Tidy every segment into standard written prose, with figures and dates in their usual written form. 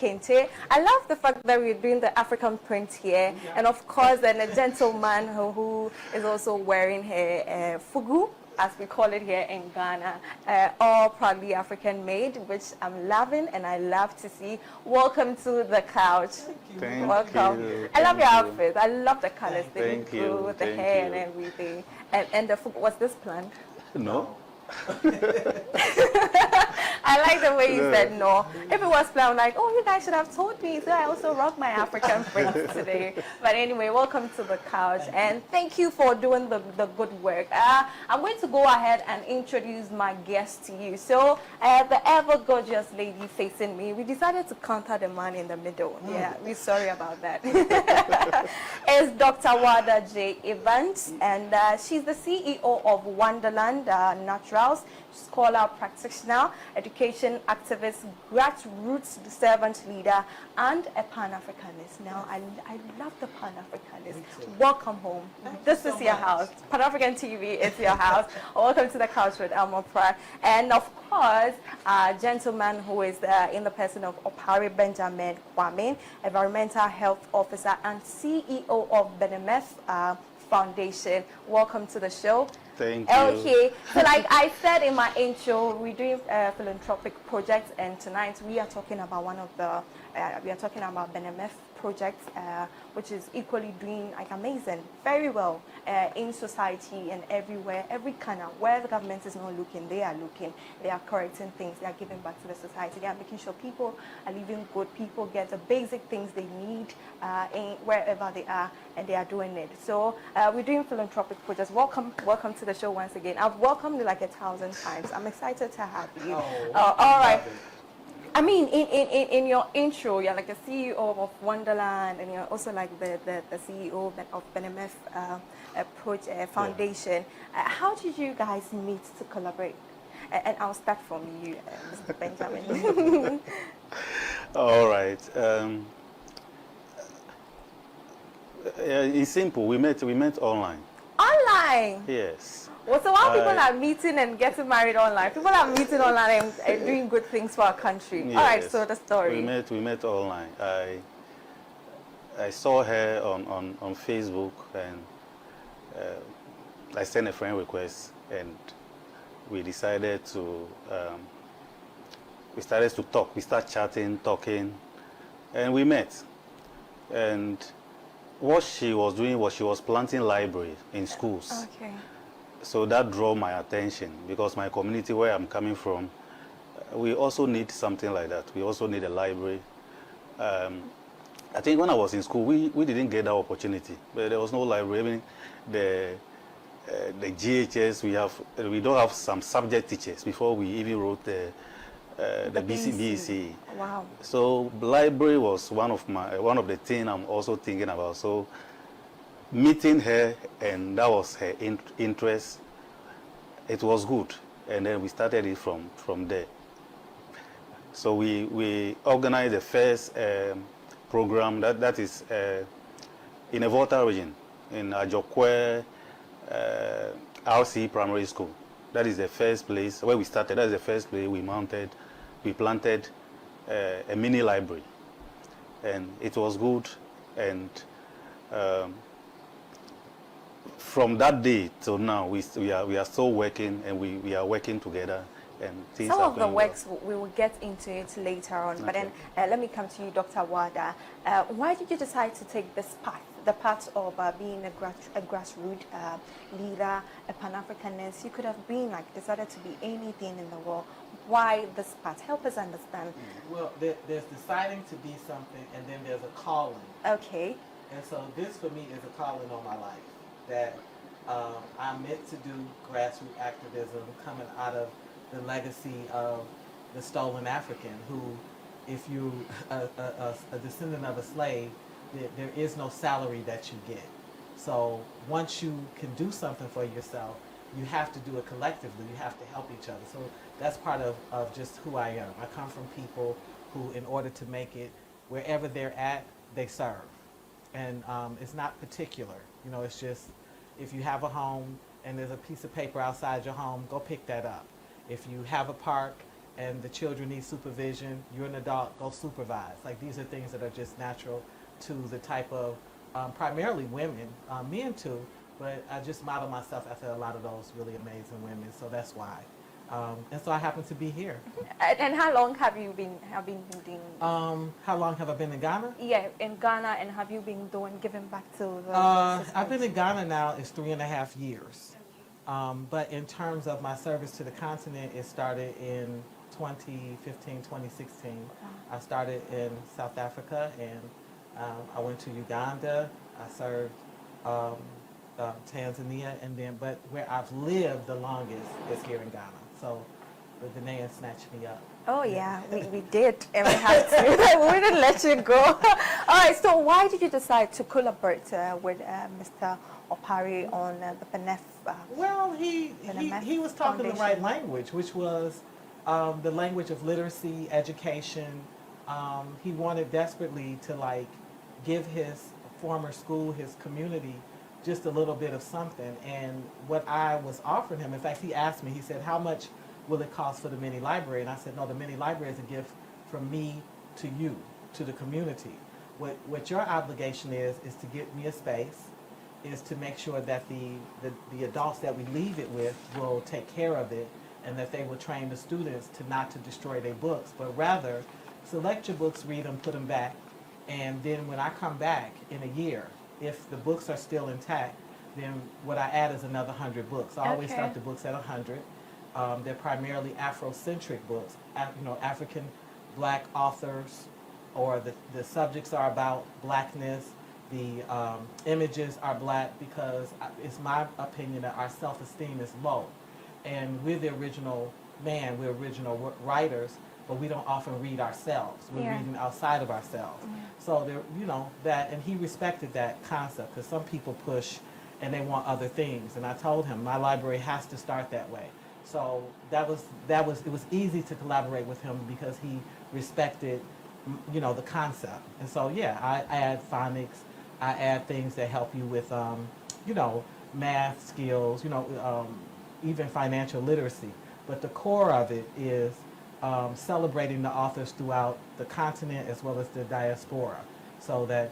kente. I love the fact that we're doing the African print here, and of course, then a gentleman who is also wearing her fugu, as we call it here in Ghana, all proudly African made, which I'm loving and I love to see. Welcome to the couch. Thank Welcome. you. I love Thank your you. outfit. I love the colors. They look Thank you. good with the Thank hair you. and everything. And the fugu, was this planned? No. I like the way you said no. If it was planned, I'm like, oh, you guys should have told me. So I also rock my African prints today. But anyway, welcome to the couch. And thank you for doing the good work. I'm going to go ahead and introduce my guest to you. So the ever gorgeous lady facing me, we decided to counter the man in the middle. Yeah, we're sorry about that. It's Dr. Wada J. Evans. And she's the CEO of Wonderland Naturals, scholar, practitioner, education activist, grassroots servant leader, and a Pan-Africanist. Now, I love the Pan-Africanist. Welcome home. This is your house. Pan-African TV is your house. Welcome to the couch with Elmo Pra. And of course, a gentleman who is in the person of Opari Benjamin Kwame, environmental health officer and CEO of Benemeth Foundation. Welcome to the show. Thank you. Okay, so like I said in my intro, we're doing philanthropic projects, and tonight we are talking about one of the, we are talking about Benemeth projects, which is equally doing like amazing, very well in society and everywhere, every corner. Where the government is not looking, they are looking. They are correcting things. They are giving back to the society. They are making sure people are living good. People get the basic things they need in wherever they are, and they are doing it. So we're doing philanthropic projects. Welcome to the show once again. I've welcomed you like 1,000 times. I'm excited to have you. All right. I mean, in your intro, you're like a CEO of Wonderland, and you're also like the CEO of Benemeth Foundation. How did you guys meet to collaborate? And I'll start from you, Mr. Benjamin. All right. It's simple. We met online. Online? Yes. Well, so while people are meeting and getting married online, people are meeting online and doing good things for our country. Yes. All right, so the story. We met online. I saw her on Facebook, and I sent a friend request, and we decided to we started to talk. We started chatting, talking, and we met. And what she was doing was she was planting library in schools. Okay. So that drew my attention, because my community where I'm coming from, we also need something like that. We also need a library. I think when I was in school, we didn't get that opportunity, but there was no library. I mean, the GHS, we don't have some subject teachers before we even wrote the BC. Wow. So library was one of the things I'm also thinking about. So meeting her, and that was her interest. It was good, and then we started it from there. So we organized the first program that is in a Volta region, in Ajokwe RC Primary School. That is the first place where we started. That is the first place we planted a mini library, and it was good. And from that day till now, we are still working, and we are working together. And things some of the going well. works we will get into it later on. Okay. But then let me come to you, Dr. Wada. Why did you decide to take this path, the path of being a grassroots leader, a Pan-Africanist? You could have been decided to be anything in the world. Why this path? Help us understand. Well, there's deciding to be something, and then there's a calling. Okay. And so this for me is a calling on my life, that I'm meant to do grassroots activism coming out of the legacy of the stolen African, who, if you're a descendant of a slave, there is no salary that you get. So once you can do something for yourself, you have to do it collectively. You have to help each other. So that's part of just who I am. I come from people who, in order to make it wherever they're at, they serve. And it's not particular. You know, it's just, if you have a home and there's a piece of paper outside your home, go pick that up. If you have a park and the children need supervision, you're an adult, go supervise. Like these are things that are just natural to the type of primarily women, men too, but I just model myself after a lot of those really amazing women, so that's why. And so I happen to be here. And how long have you been doing? How long have I been in Ghana? Yeah, in Ghana, and have you been giving back to the I've been in Ghana now, it's 3.5 years. But in terms of my service to the continent, it started in 2015, 2016. I started in South Africa, and I went to Uganda. I served Tanzania, and then, but where I've lived the longest is here in Ghana. So the Ghanaians snatched me up. Oh yeah, we did, and we had to. We didn't let you go. All right, so why did you decide to collaborate with Mr. Opare on the BNF? Well, he was talking the right language, which was the language of literacy, education. He wanted desperately to like give his former school, his community, just a little bit of something. And what I was offering him, in fact, he asked me, he said, how much will it cost for the mini library? And I said, no, the mini library is a gift from me to you, to the community. What your obligation is to get me a space, is to make sure that the adults that we leave it with will take care of it, and that they will train the students to not to destroy their books, but rather select your books, read them, put them back, and then when I come back in a year, if the books are still intact, then what I add is another 100 books. I always start the books at 100. They're primarily Afrocentric books, African black authors, or the subjects are about blackness. The images are black because it's my opinion that our self-esteem is low. And we're the original man, we're original writers, but we don't often read ourselves. We're reading outside of ourselves. So there, that, and he respected that concept, because some people push and they want other things. And I told him my library has to start that way. So it was easy to collaborate with him because he respected, the concept. And so yeah, I add phonics, I add things that help you with, math skills, even financial literacy. But the core of it is celebrating the authors throughout the continent as well as the diaspora. So that,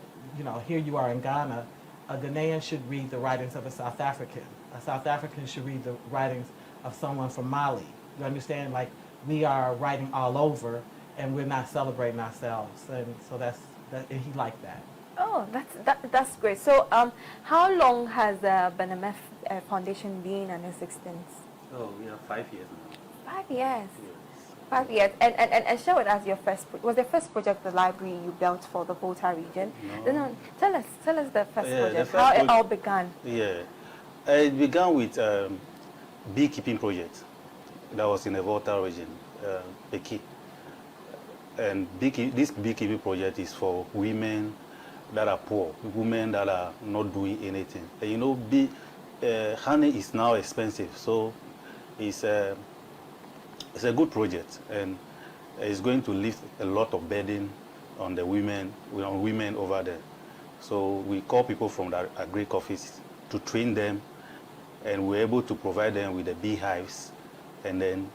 here you are in Ghana, a Ghanaian should read the writings of a South African. A South African should read the writings of someone from Mali. You understand? Like, we are writing all over, and we're not celebrating ourselves. And so and he liked that. Oh, that's great. So, how long has the BNF Foundation been in existence? Oh, 5 years now. 5 years. 5 years. And share with us your was the first project the library you built for the Volta region? No. Tell us the first project, how it all began. Yeah, it began with beekeeping project that was in the Volta region, Peki. And this beekeeping project is for women that are poor, women that are not doing anything. And honey is now expensive, so it's a good project, and it's going to lift a lot of burden on the women over there. So we call people from the agric office to train them, and we're able to provide them with the beehives, and then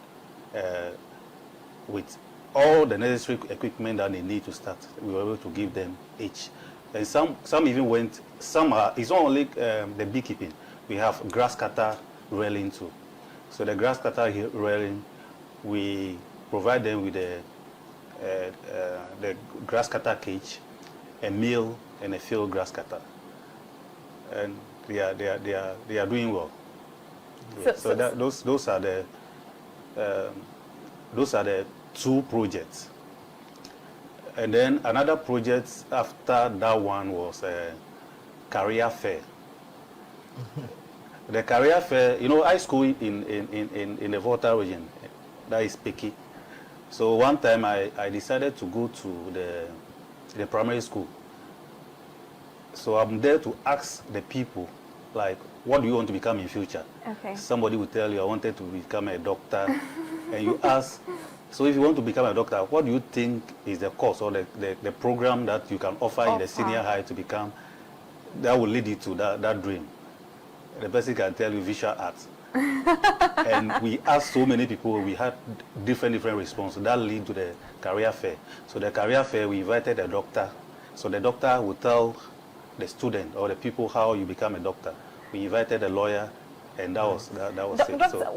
with all the necessary equipment that they need to start, we were able to give them each. And some even went, it's not only the beekeeping, we have grass cutter railing too. So the grass cutter railing, we provide them with the grass cutter cage, a mill, and a field grass cutter. And they are doing well. Yeah. Those are the two projects. And then another project after that one was a career fair. The career fair, high school in the Volta region, that is Peki. So one time I decided to go to the primary school. So I'm there to ask the people, like, what do you want to become in future? Okay. Somebody will tell you, I wanted to become a doctor. And you ask, so if you want to become a doctor, what do you think is the course or the program that you can offer in the senior high to become, that will lead you to that dream? The person can tell you visual arts. And we asked so many people, we had different responses. That lead to the career fair. So the career fair, we invited a doctor. So the doctor would tell the student or the people how you become a doctor. We invited a lawyer, and that was it. Doctor, So,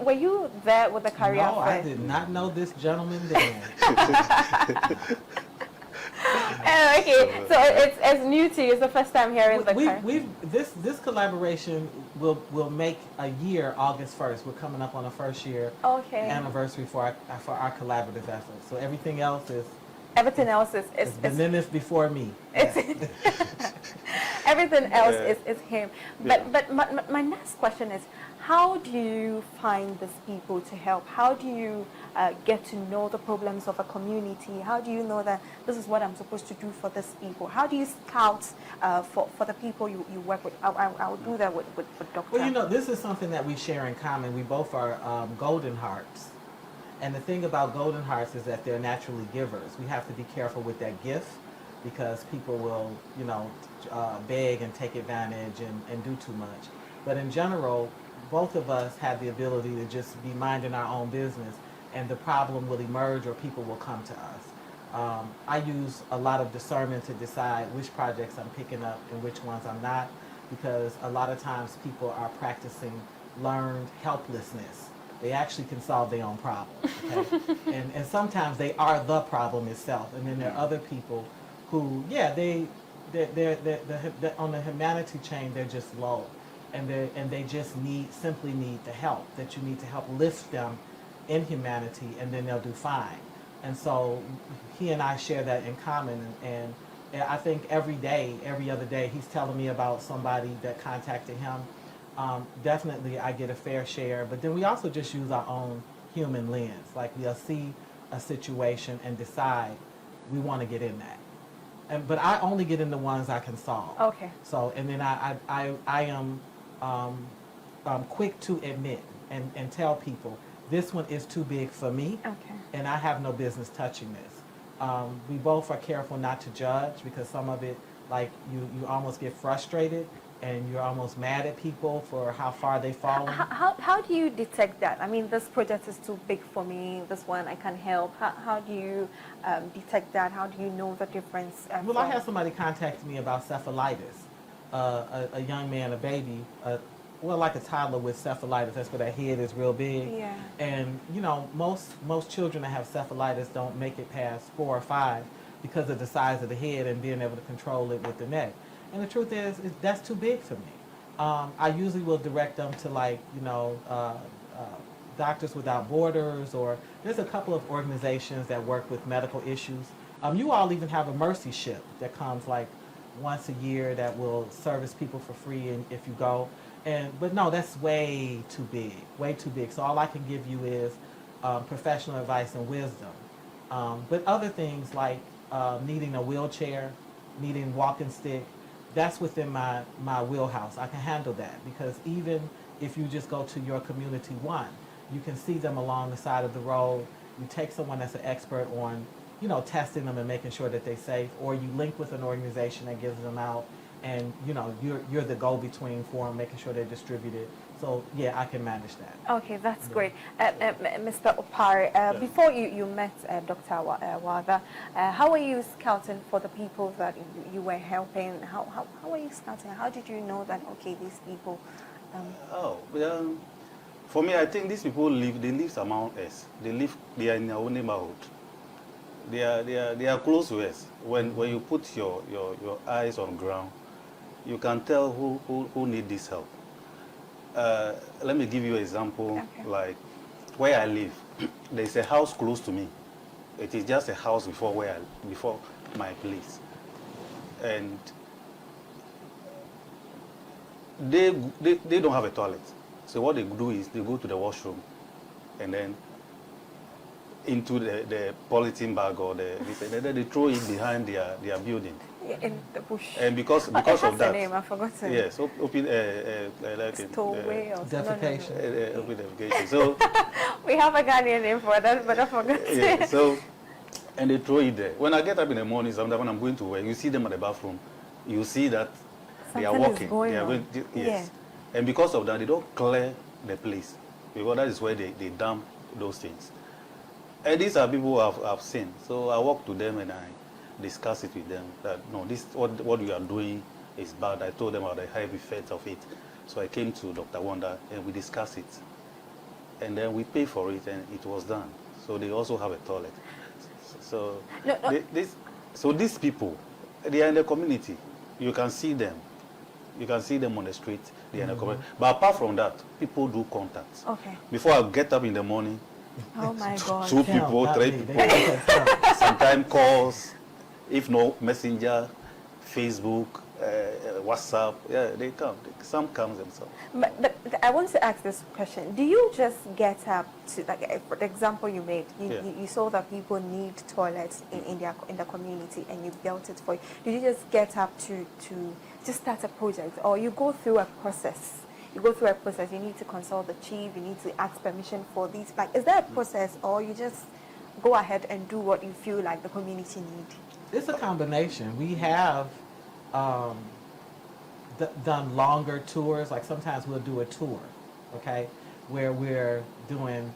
were you there with the career No, fair? I did not know this gentleman then. Oh, okay, so it's new to you. It's the first time hearing the career. This collaboration will make a year August 1st. We're coming up on the first year anniversary for our collaborative efforts. So everything else is been this before me. It's everything else is him. But my next question is, how do you find these people to help? How do you get to know the problems of a community? How do you know that this is what I'm supposed to do for these people? How do you scout for the people you work with? I'll do that with Dr. Well, this is something that we share in common. We both are Golden Hearts. And the thing about Golden Hearts is that they're naturally givers. We have to be careful with that gift because people will, beg and take advantage and do too much. But in general, both of us have the ability to just be minding our own business, and the problem will emerge or people will come to us. I use a lot of discernment to decide which projects I'm picking up and which ones I'm not, because a lot of times people are practicing learned helplessness. They actually can solve their own problem. Okay? and sometimes they are the problem itself. And then there are other people who, they're on the humanity chain, they're just low. And they just simply need the help, that you need to help lift them in humanity, and then they'll do fine. And so he and I share that in common, and I think every other day, he's telling me about somebody that contacted him. Definitely I get a fair share, but then we also just use our own human lens. Like we'll see a situation and decide we want to get in that. But I only get in the ones I can solve. Okay. So, and then I am quick to admit and tell people, this one is too big for me, and I have no business touching this. We both are careful not to judge, because some of it, like you almost get frustrated and you're almost mad at people for how far they've fallen. How do you detect that? I mean, this project is too big for me, this one I can't help. How do you detect that? How do you know the difference? Well, I had somebody contact me about cephalitis. A young man, a baby, like a toddler with cephalitis. That's where that head is real big. Yeah. And most children that have cephalitis don't make it past 4 or 5 because of the size of the head and being able to control it with the neck. And the truth is that's too big for me. I usually will direct them to Doctors Without Borders, or there's a couple of organizations that work with medical issues. You all even have a mercy ship that comes like once a year that will service people for free if you go. But no, that's way too big. So all I can give you is professional advice and wisdom. But other things like needing a wheelchair, needing walking stick, that's within my wheelhouse. I can handle that, because even if you just go to your community one, you can see them along the side of the road. You take someone that's an expert on testing them and making sure that they're safe, or you link with an organization that gives them out, and you're the go-between for them, making sure they're distributed. So yeah, I can manage that. Okay, that's great. Mr. Opare, before you met Dr. Wada, how were you scouting for the people that you were helping? How were you scouting? How did you know that, okay, these people... For me, I think these people live among us. They are in our own neighborhood. They are close to us. When you put your eyes on ground, you can tell who need this help. Let me give you an example. Okay. Like where I live, there's a house close to me. It is just a house before my place, and they don't have a toilet. So what they do is they go to the washroom, and then into the polythene bag or they throw it behind their building. In the bush. And because of that. Name, I forgot to. Yes, open stowaway or defecation. Open defecation. So we have a Ghanaian name for that, but I forgot. Yeah. So and they throw it there. When I get up in the morning, sometimes when I'm going to work, you see them at the bathroom. You see that they are walking. They are going. Yes. Yeah. And because of that, they don't clear the place, because that is where they dump those things. And these are people who I've seen. So I walk to them and I discuss it with them that, no, this what you are doing is bad. I told them about the heavy effects of it. So I came to Dr. Wanda and we discussed it. And then we pay for it and it was done. So they also have a toilet. So, so these people, they are in the community. You can see them. You can see them on the street. They are in the community. But apart from that, people do contact. Okay. Before I get up in the morning, Oh my God. two people, three people, sometimes calls, if no, messenger, Facebook, WhatsApp, yeah, they come. Some comes themselves. But I want to ask this question. Do you just get up to, like, for the example you made, you saw that people need toilets in the community and you built it for you. Did you just get up to just start a project, or you go through a process? You go through a process, you need to consult the chief, you need to ask permission for these. Like, is there a process, or you just go ahead and do what you feel like the community need? It's a combination. We have done longer tours. Like sometimes we'll do a tour, okay, where we're doing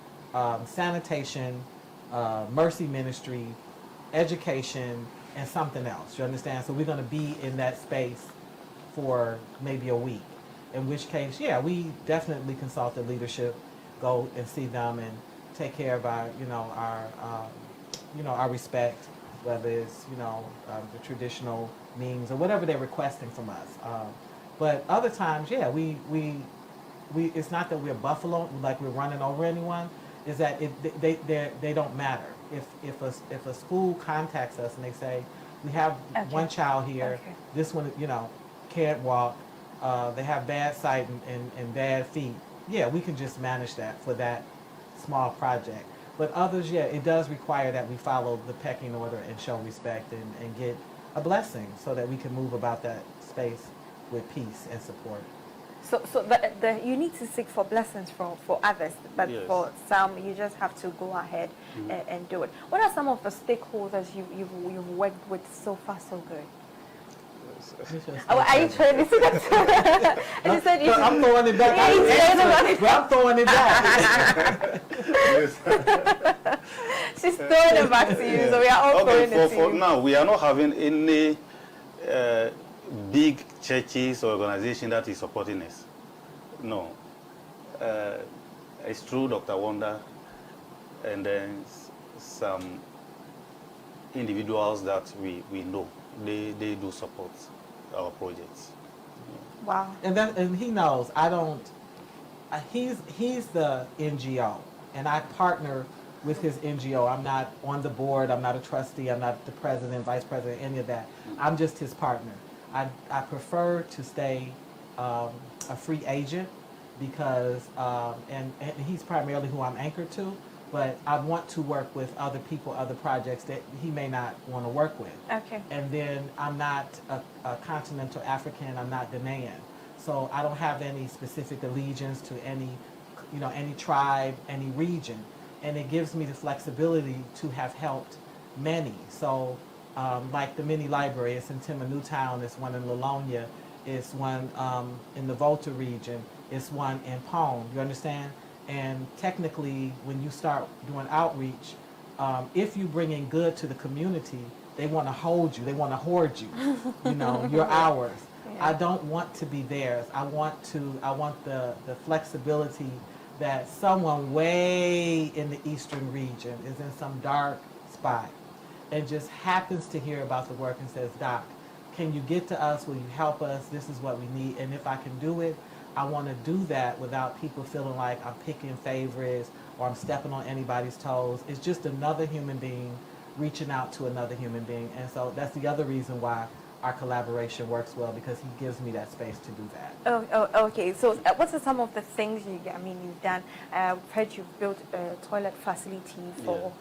sanitation, mercy ministry, education, and something else. You understand? So we're going to be in that space for maybe a week. In which case, yeah, we definitely consult the leadership, go and see them, and take care of our, our respect, whether it's, the traditional means or whatever they're requesting from us. But other times, yeah, we it's not that we're buffalo, like we're running over anyone. Is that they don't matter. If a school contacts us and they say we have one child here, this one, can't walk. They have bad sight and bad feet. Yeah, we can just manage that for that small project. But others, yeah, it does require that we follow the pecking order and show respect and get a blessing so that we can move about that space with peace and support. So you need to seek for blessings for others, but for some, you just have to go ahead and do it. What are some of the stakeholders you've worked with so far so good? Are you trying to say that? I said I'm throwing it back. I'm throwing it back. She's throwing it back to you, so we are all throwing it to you. For now, we are not having any big churches or organization that is supporting us. No. It's true, Dr. Wanda, and then some individuals that we know, they do support our projects. Wow. And he knows I don't. He's the NGO, and I partner with his NGO. I'm not on the board. I'm not a trustee. I'm not the president, vice president, any of that. I'm just his partner. I prefer to stay a free agent because and he's primarily who I'm anchored to. But I want to work with other people, other projects that he may not want to work with. Okay. And then I'm not a continental African. I'm not Ghanaian. So I don't have any specific allegiance to any tribe, any region. And it gives me the flexibility to have helped many. So like the mini library, it's in Timber Newtown, it's one in Lilonia, it's one in the Volta region, it's one in Palm, you understand? And technically, when you start doing outreach, if you bring in good to the community, they want to hold you, they want to hoard you, you're ours. Yeah. I don't want to be theirs. I want the flexibility that someone way in the eastern region is in some dark spot and just happens to hear about the work and says, Doc, can you get to us? Will you help us? This is what we need. And if I can do it, I want to do that without people feeling like I'm picking favorites or I'm stepping on anybody's toes. It's just another human being reaching out to another human being. And so that's the other reason why our collaboration works well, because he gives me that space to do that. Oh, okay. So what are some of the things you've done? I've heard you've built a toilet facility for,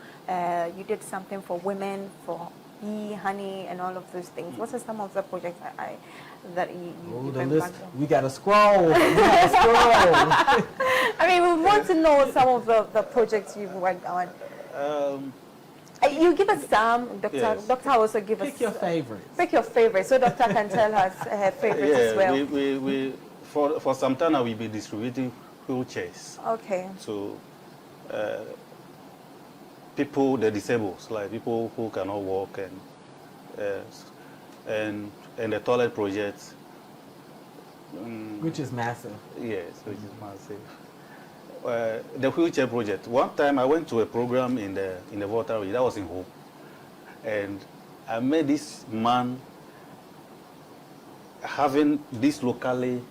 you did something for women, for bee, honey, and all of those things. What are some of the projects that you the list, we got a scroll. I mean, we want to know some of the projects you've worked on. You give us some, Doctor. Yes. Doctor also give us. Pick your favorites. Pick your favorites, so Doctor can tell us her favorites as well. We for some time now we've been distributing wheelchairs Okay. to people, the disabled, like people who cannot walk, and the toilet project. Which is massive. Yes, which is massive. The wheelchair project. One time I went to a program in the Volta region. That was in Hope, and I met this man having this locally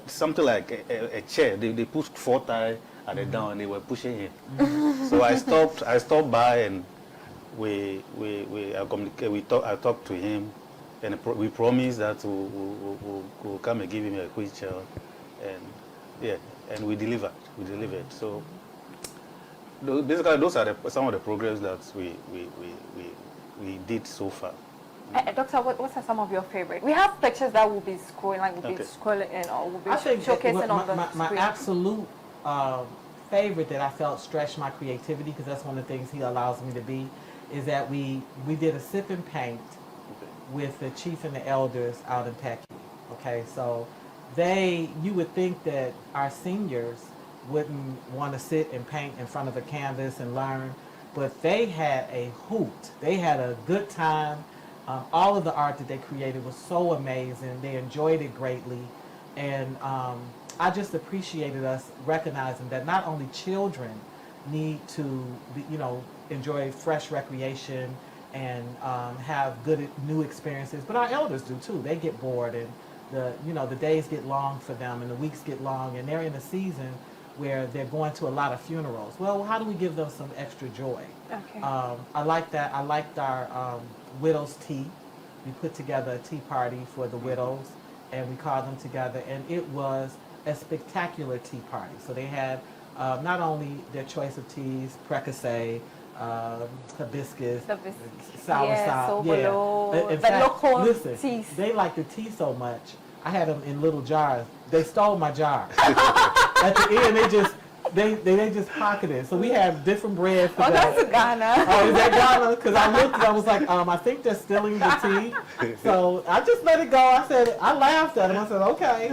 something like a chair. They put 4 tires at the down, and they were pushing him. So I stopped by, and I talked to him, and we promised that we'll come and give him a wheelchair, and we delivered. So basically, those are some of the programs that we did so far. Doctor, what are some of your favorite? We have pictures that will be scrolling, and or will be showcasing on the my screen. absolute favorite that I felt stretched my creativity, because that's one of the things he allows me to be, is that we did a sip and paint with the chief and the elders out in Pecky. Okay, so you would think that our seniors wouldn't want to sit and paint in front of a canvas and learn, but they had a hoot. They had a good time. All of the art that they created was so amazing. They enjoyed it greatly. And I just appreciated us recognizing that not only children need to enjoy fresh recreation and have good new experiences, but our elders do too. They get bored, and the days get long for them, and the weeks get long, and they're in a season where they're going to a lot of funerals. Well, how do we give them some extra joy? Okay. I like that. I liked our widows' tea. We put together a tea party for the widows, and we called them together, and it was a spectacular tea party. So they had not only their choice of teas, precase, hibiscus, soursop, In fact, local listen, teas. they like the tea so much. I had them in little jars. They stole my jar. At the end, they just pocketed it. So we have different bread for that. That's Ghana. Oh, is that Ghana? Because I looked and I was like, I think they're stealing the tea. So I just let it go. I laughed at them. I said, okay.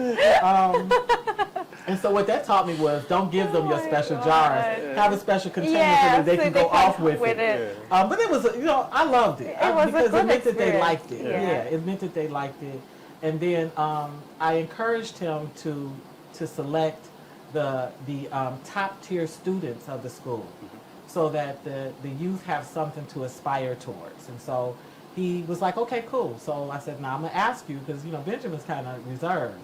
And so what that taught me was, don't give them your special jars. Have a special container so that they can go off with it. But it was, I loved it. Because it meant that they liked it. Yeah, it meant that they liked it. And then I encouraged him to select the top tier students of the school, so that the youth have something to aspire towards. And so he was like, okay, cool. So I said, now I'm gonna ask you, because Benjamin's kind of reserved,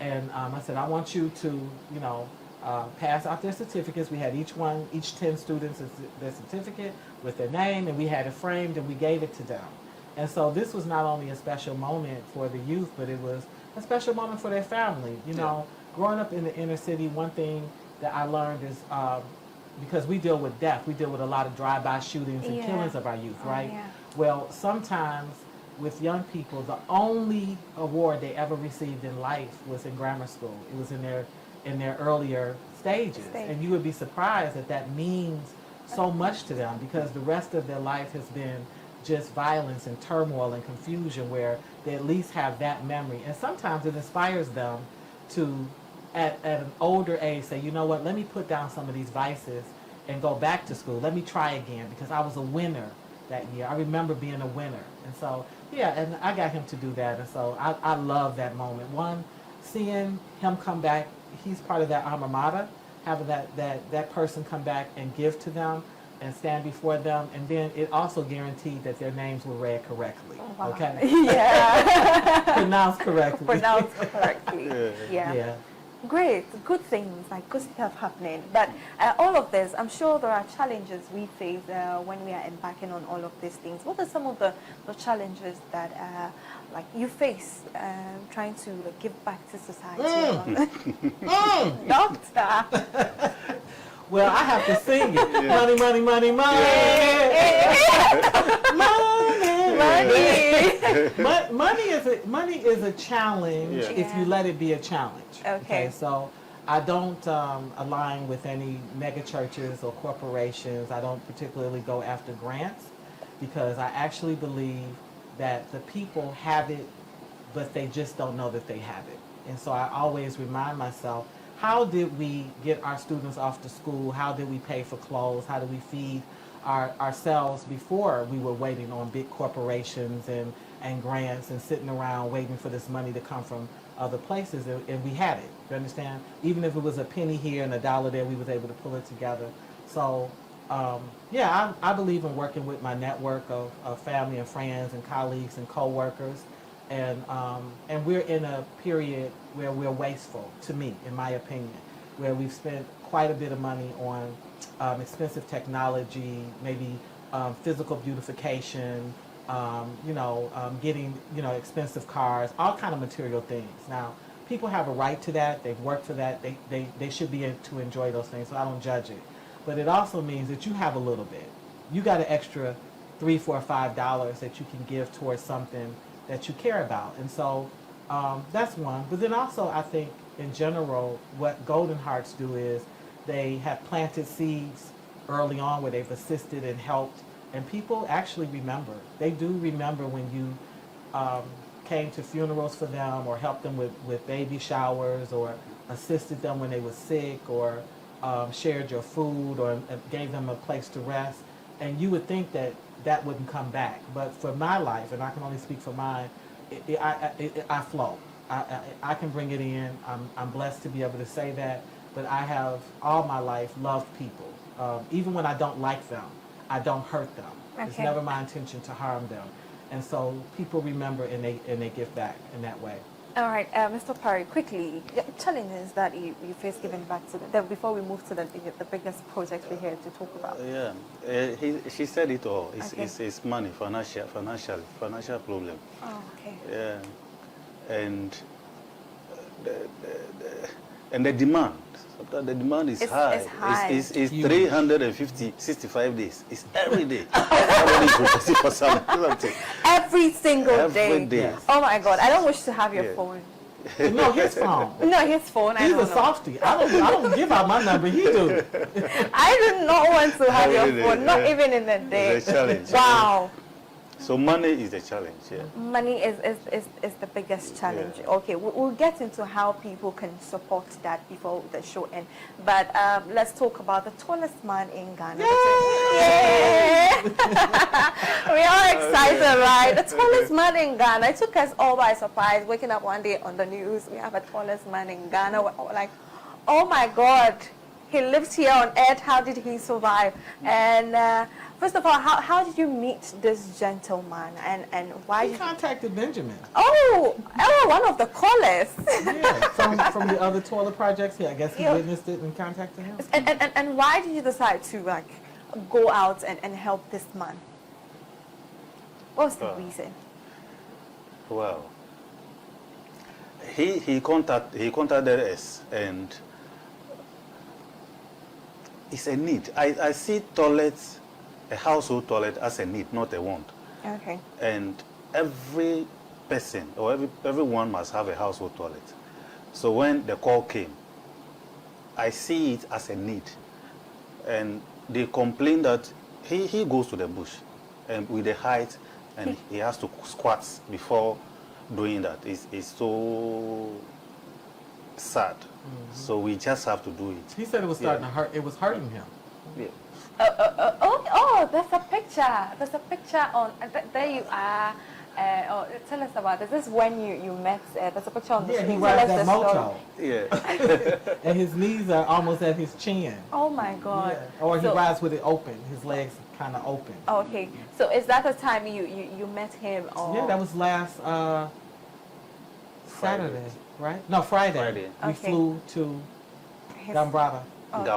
and I said, I want you to pass out their certificates. We had each 10 students their certificate with their name, and we had it framed, and we gave it to them. And so this was not only a special moment for the youth, but it was a special moment for their family. Growing up in the inner city, one thing that I learned is, because we deal with death, we deal with a lot of drive-by shootings and killings of our youth, right? Yeah. Well, sometimes with young people, the only award they ever received in life was in grammar school. It was in their earlier stages. And you would be surprised that means so much to them, because the rest of their life has been just violence and turmoil and confusion, where they at least have that memory. And sometimes it inspires them to, at an older age, say, you know what, let me put down some of these vices and go back to school. Let me try again, because I was a winner that year. I remember being a winner. And so, and I got him to do that. And so I love that moment. One, seeing him come back, he's part of that alma mater, having that person come back and give to them and stand before them, and then it also guaranteed that their names were read correctly. Oh, wow. Okay? Yeah. Pronounced correctly. Pronounced correctly. Yeah. Great, good things, like good stuff happening. But all of this, I'm sure there are challenges we face when we are embarking on all of these things. What are some of the challenges that you face trying to give back to society? Doctor. Well, I have to sing it. Money, money, money, money. Money is a challenge if you let it be a challenge. Okay. So I don't align with any mega churches or corporations. I don't particularly go after grants, because I actually believe that the people have it, but they just don't know that they have it. And so I always remind myself, how did we get our students off to school? How did we pay for clothes? How did we feed ourselves before we were waiting on big corporations and grants and sitting around waiting for this money to come from other places, and we had it. You understand? Even if it was a penny here and a dollar there, we was able to pull it together. So, yeah, I believe in working with my network of family and friends and colleagues and coworkers, and we're in a period where we're wasteful, to me, in my opinion, where we've spent quite a bit of money on expensive technology, maybe physical beautification, getting, expensive cars, all kind of material things. Now, people have a right to that. They've worked for that. They should be able to enjoy those things, so I don't judge it. But it also means that you have a little bit. You got an extra $3, $4, $5 that you can give towards something that you care about. And so that's one. But then also, I think, in general, what Golden Hearts do is they have planted seeds early on where they've assisted and helped, and people actually remember. They do remember when you came to funerals for them, or helped them with baby showers, or assisted them when they were sick, or shared your food, or gave them a place to rest. And you would think that that wouldn't come back. But for my life, and I can only speak for mine, I flow. I can bring it in. I'm blessed to be able to say that. But I have all my life loved people. Even when I don't like them, I don't hurt them. Okay. It's never my intention to harm them. And so people remember, and they give back in that way. All right, Mr. Perry, quickly, challenges that you face giving back to them, before we move to the biggest project we're here to talk about. She said it all. Okay. It's money, financial problem. Oh, okay. Yeah, and the demand. Sometimes the demand is high. It's high. It's 65 days. It's every day. Somebody is requesting for something. Every single day. Every day. Yes. Oh my God! I don't wish to have your phone. No, his phone. No, his phone. He's I don't a softie. I don't give out my number. He do. I do not want to have your Every day, phone, not yeah. even in the day. It's a challenge. Wow. So money is a challenge, yeah. Money is the biggest challenge. Yeah. Okay, we'll get into how people can support that before the show ends. But let's talk about the tallest man in Ghana. Yeah! We are excited, right? The tallest man in Ghana. It took us all by surprise, waking up one day on the news. We have a tallest man in Ghana. We're all like, oh my God, he lives here on earth. How did he survive? And first of all, how did you meet this gentleman, and why? He contacted Benjamin. Oh, one of the callers. Yeah, from the other toilet projects. Yeah, I guess he witnessed it and contacted him. And why did you decide to go out and help this man? What was the reason? Well, he contacted us, and it's a need. I see toilets, a household toilet, as a need, not a want. Okay. And every person or everyone must have a household toilet. So when the call came, I see it as a need. And they complain that he goes to the bush, and with the height, and he has to squat before doing that. It's so sad. Mm-hmm. So we just have to do it. He said it was starting to hurt. It was hurting him. Yeah. There's a picture. There's a picture on. There you are. Tell us about this. This is when you met. There's a picture on the screen. He rides that moto. Yeah. And his knees are almost at his chin. Oh my God. Yeah. Or he rides with it open. His legs kind of open. Okay. So is that the time you met him? Or? Yeah, that was last Saturday, right? No, Friday. We flew to Gambrada. Okay.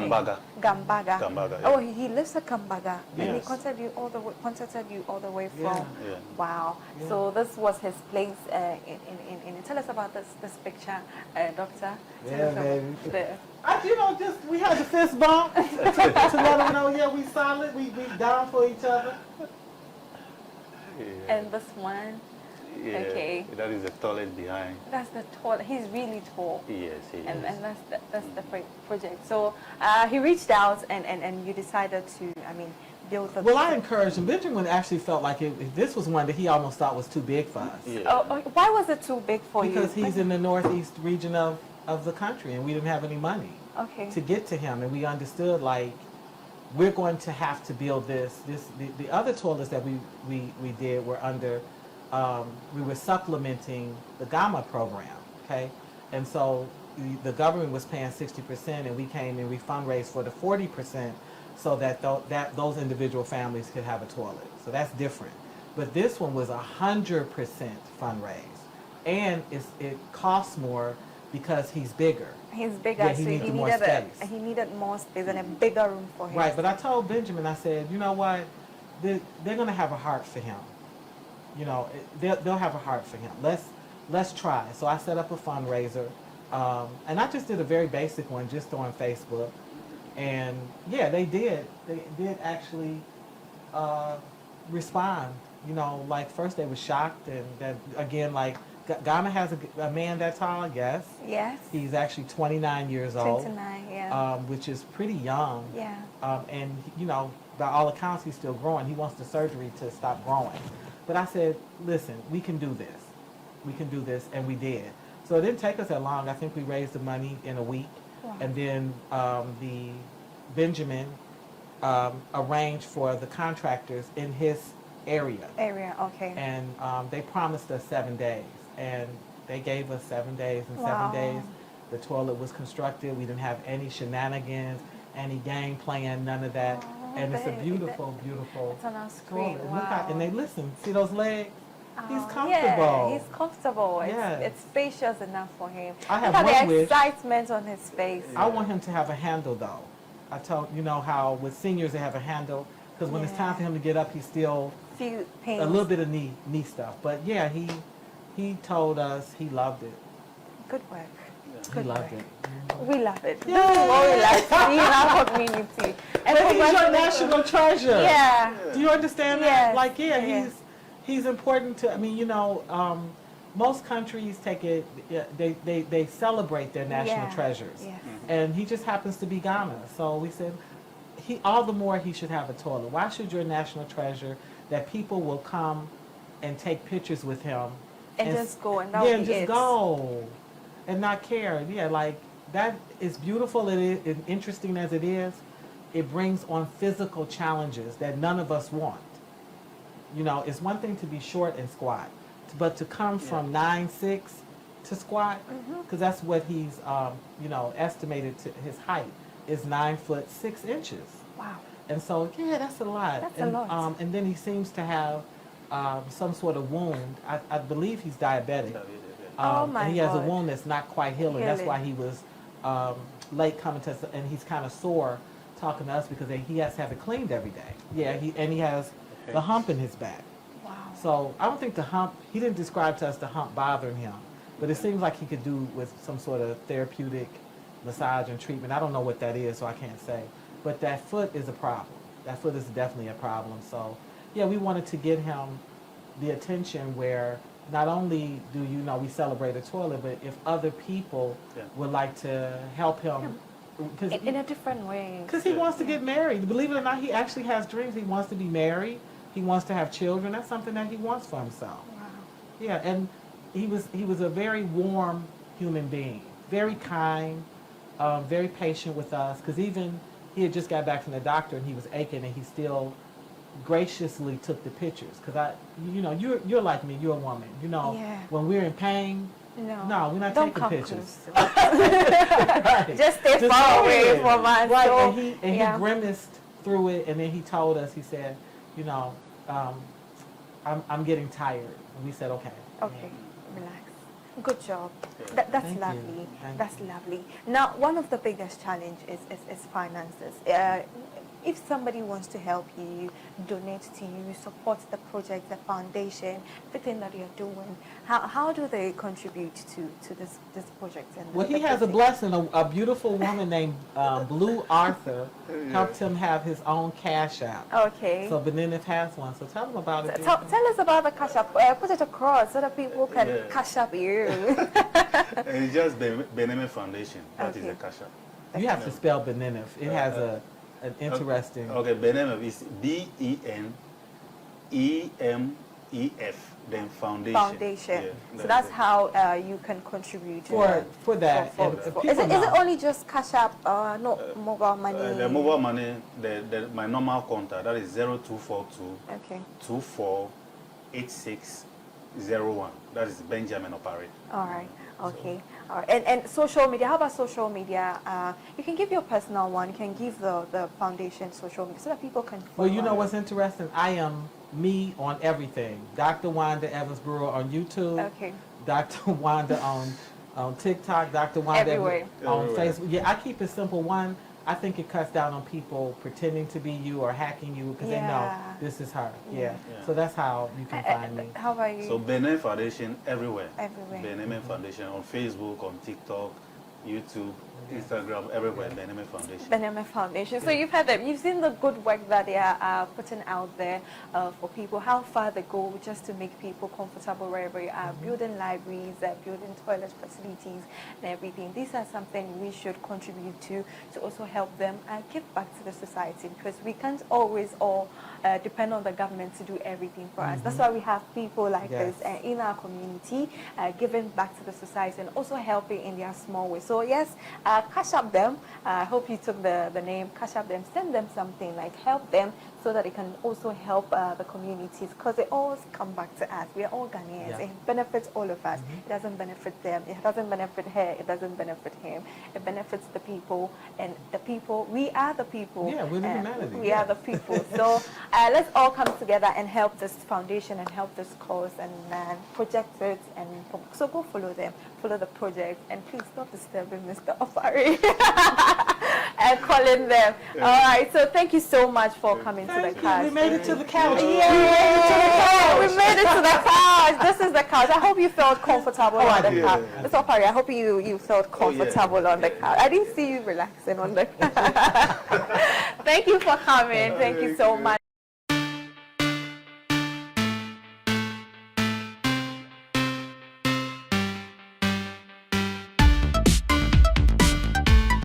Gambaga. Yeah. Oh, he lives at Gambaga, yes. And he contacted you all the way from. Yeah. Yeah. Wow. Yeah. So this was his place. In tell us about this picture, Doctor. Yeah, baby. We had the fist bump to let him know, yeah, we solid. We down for each other. Yeah. And this one. Yeah, okay. That is the toilet behind. That's the tall. He's really tall. Yes, he is. And that's the project. So he reached out, and you decided to, build the. Well, I encouraged him. Benjamin actually felt like this was one that he almost thought was too big for us. Yeah. Oh, why was it too big for you? Because he's in the northeast region of the country, and we didn't have any money Okay. to get to him, and we understood like we're going to have to build this. The other toilets that we did were under we were supplementing the Gamma program, okay, and so the government was paying 60%, and we came and we fundraised for the 40%, so that those individual families could have a toilet. So that's different. But this one was 100% fundraised, and it costs more because he's bigger. He's bigger, Yeah, so he he needed more needed space. he needed more space and a bigger room for him. Right, but I told Benjamin, I said, you know what, they're going to have a heart for him. You know, they'll have a heart for him. Let's try. So I set up a fundraiser, and I just did a very basic one just on Facebook, and yeah, they did actually respond. You know, like first they were shocked, and then again, like Ghana has a man that tall, yes. Yes. He's actually 29 years old. 29, yeah. Which is pretty young. Yeah. And, you know, by all accounts, he's still growing. He wants the surgery to stop growing. But I said, listen, we can do this. We can do this, and we did. So it didn't take us that long. I think we raised the money in a week. Wow. And then the Benjamin arranged for the contractors in his area. Okay. And they promised us 7 days. And they gave us 7 days. In Wow. 7 days, the toilet was constructed. We didn't have any shenanigans, any game playing, none of that. Oh, And it's a babe, beautiful, beautiful It's on our screen. toilet. Wow. Look out, and they listen. See those legs? He's Oh, comfortable. Yeah, he's comfortable. Yes. It's spacious enough for him. I have Look at one the wish. excitement on his face. I want him to have a handle, though. I told you know how with seniors they have a handle, because when it's time for him to get up, he's still Few pains. a little bit of knee stuff. But yeah, he told us he loved it. Good work. He Good loved work. it. We love it. Yay! This is what we like to see in our community. And But he's your congratulations. national treasure. Yeah. Do you understand Yes. that? Like, yeah, Yes. he's important to. I mean, you know, most countries take it. They celebrate their national Yeah. treasures, Yes. and he just happens to be Ghana. So we said, all the more he should have a toilet. Why should your national treasure that people will come and take pictures with him And just go, and that yeah, would and be just it. go and not care. Yeah, like that is beautiful. It is interesting as it is. It brings on physical challenges that none of us want. You know, it's one thing to be short and squat, but to come from 9'6" to squat, because that's what he's, you know, estimated to his height is 9'6". Wow. And so, yeah, that's a lot. That's a and, lot. And then he seems to have some sort of wound. I believe he's diabetic. Oh, my and he has a God. wound that's not quite healing. That's why Healing. he was late coming to us, and he's kind of sore talking to us because he has to have it cleaned every day. Yeah, he has the hump in his back. Wow. So I don't think the hump, he didn't describe to us the hump bothering him, but it seems like he could do with some sort of therapeutic massage and treatment. I don't know what that is, so I can't say. But that foot is a problem. That foot is definitely a problem. So yeah, we wanted to get him the attention where not only do you know we celebrate a toilet, but if other people would like to help him, In a different way. because he wants to get married. Believe it or not, he actually has dreams. He wants to be married. He wants to have children. That's something that he wants for himself. Wow. Yeah, and he was a very warm human being, very kind, very patient with us. Because even he had just got back from the doctor and he was aching, and he still graciously took the pictures. Because you know, you're like me. You're a woman. You know, Yeah. when we're in pain. No. No, we're not Don't taking come pictures. close to me. Right. Just stay Just far go away ahead. from us. Right, So, and yeah. he grimaced through it, and then he told us, he said, you know, I'm getting tired. And we said, okay. Okay, relax. Good job. That's Thank you. lovely. Thank That's you. lovely. Now, one of the biggest challenge is finances. If somebody wants to help you, donate to you, support the project, the foundation, everything that you're doing, how do they contribute to this project? And Well, the he has a project? blessing. A beautiful woman named Blue Arthur helped him have his own cash app. Okay. So Beniniff has one. So tell him about it. Tell us about the cash app. Put it across so that people can cash up you. And it's just Benjamin Foundation. That is Okay. a cash app. You have to spell Beniniff. It has a an interesting. Okay, Benemef is BENEMEF, then foundation. Foundation. Yeah, So that's how you can contribute For that. for- and for- people is it know. only just Cash App, no mobile money? The mobile money, my normal contact, that is 0242 Okay. 248601. That is Benjamin Operate. All right. Okay. All right. And social media. How about social media? You can give your personal one. You can give the foundation social media so that people can. Well, you know follow. what's interesting? I am me on everything. Dr. Wanda Evans-Brewer on YouTube. Okay. Dr. Wanda on TikTok. Dr. Wanda Everywhere. on Everywhere. Facebook. Yeah, I keep it simple. One, I think it cuts down on people pretending to be you or hacking you because they know Yeah. this is her. Yeah. Yeah. So that's how you can find me. How about you? So Benin Foundation everywhere. Everywhere. Benin Foundation on Facebook, on TikTok, YouTube, Instagram, everywhere. Benin Foundation. Benjamin Foundation. So you've had them. You've seen the good work that they are putting out there for people. How far they go just to make people comfortable wherever you are. Building libraries, building toilet facilities, and everything. These are something we should contribute to also help them give back to the society because we can't always all depend on the government to do everything for us. That's why we have people like Yes. this in our community giving back to the society and also helping in their small way. So yes, cash up them. I hope you took the name, cash up them, send them something, like help them so that it can also help the communities because they always come back to us. We are all Ghanaians. Yeah. It benefits all of us. It doesn't benefit them. It doesn't benefit her. It doesn't benefit him. It benefits the people and the people. We are the people. Yeah, we're the humanity, We are the people. So let's all come together and help this foundation and help this cause and project it. And so go follow them, follow the project, and please stop disturbing Mr. Opari and calling them. All right. So thank you so much for coming to the Thank you. couch. We made it to the couch. Yeah, we made it to the couch. This is the couch. I hope you felt comfortable on the yeah. couch. Mr. Opari, I hope you felt comfortable on the couch. I didn't see you relaxing on the couch. Thank you for coming. Thank you so much.